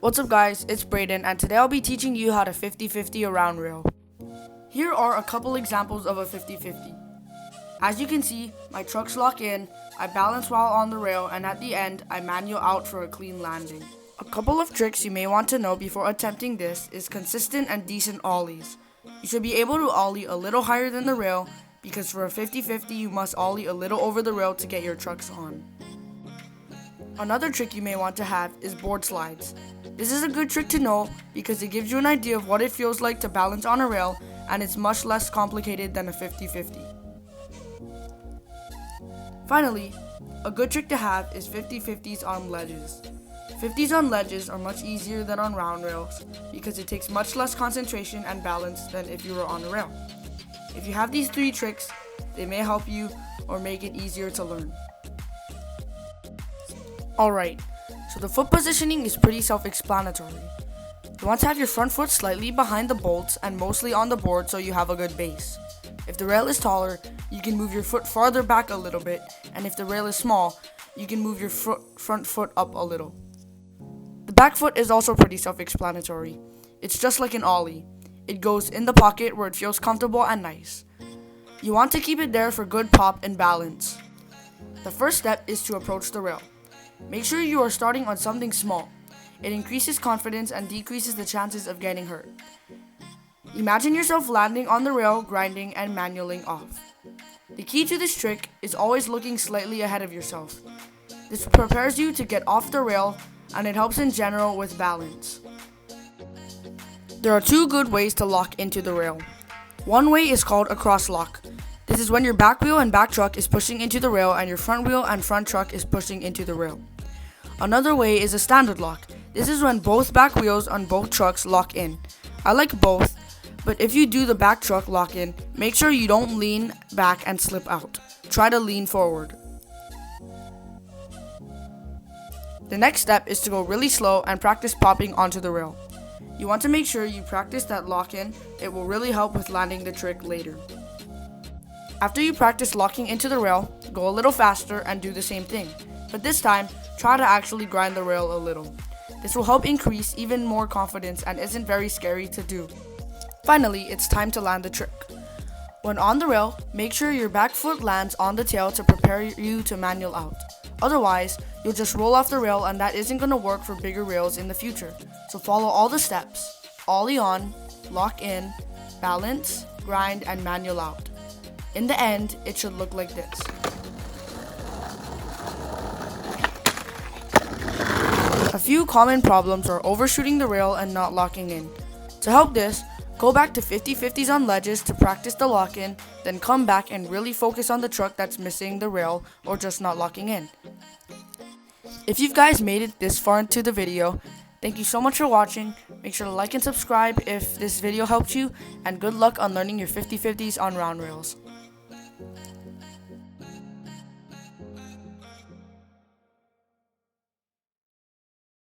What's up guys, it's Brayden and today I'll be teaching you how to 50-50 a round rail. Here are a couple examples of a 50-50. As you can see, my trucks lock in, I balance while on the rail, and at the end, I manual out for a clean landing. A couple of tricks you may want to know before attempting this is consistent and decent ollies. You should be able to ollie a little higher than the rail because for a 50-50 you must ollie a little over the rail to get your trucks on. Another trick you may want to have is board slides. This is a good trick to know because it gives you an idea of what it feels like to balance on a rail, and it's much less complicated than a 50-50. Finally, a good trick to have is 50-50s on ledges. 50s on ledges are much easier than on round rails because it takes much less concentration and balance than if you were on a rail. If you have these 3 tricks, they may help you or make it easier to learn. Alright, so the foot positioning is pretty self-explanatory. You want to have your front foot slightly behind the bolts and mostly on the board so you have a good base. If the rail is taller, you can move your foot farther back a little bit, and if the rail is small, you can move your front foot up a little. The back foot is also pretty self-explanatory. It's just like an ollie. It goes in the pocket where it feels comfortable and nice. You want to keep it there for good pop and balance. The first step is to approach the rail. Make sure you are starting on something small. It increases confidence and decreases the chances of getting hurt. Imagine yourself landing on the rail, grinding, and manualing off. The key to this trick is always looking slightly ahead of yourself. This prepares you to get off the rail, and it helps in general with balance. There are 2 good ways to lock into the rail. One way is called a cross lock. This is when your back wheel and back truck is pushing into the rail and your front wheel and front truck is pushing into the rail. Another way is a standard lock. This is when both back wheels on both trucks lock in. I like both, but if you do the back truck lock in, make sure you don't lean back and slip out. Try to lean forward. The next step is to go really slow and practice popping onto the rail. You want to make sure you practice that lock in. It will really help with landing the trick later. After you practice locking into the rail, go a little faster and do the same thing. But this time, try to actually grind the rail a little. This will help increase even more confidence and isn't very scary to do. Finally, it's time to land the trick. When on the rail, make sure your back foot lands on the tail to prepare you to manual out. Otherwise, you'll just roll off the rail and that isn't going to work for bigger rails in the future. So follow all the steps. Ollie on, lock in, balance, grind, and manual out. In the end, it should look like this. A few common problems are overshooting the rail and not locking in. To help this, go back to 50-50s on ledges to practice the lock-in, then come back and really focus on the truck that's missing the rail or just not locking in. If you guys made it this far into the video, thank you so much for watching. Make sure to like and subscribe if this video helped you, and good luck on learning your 50-50s on round rails.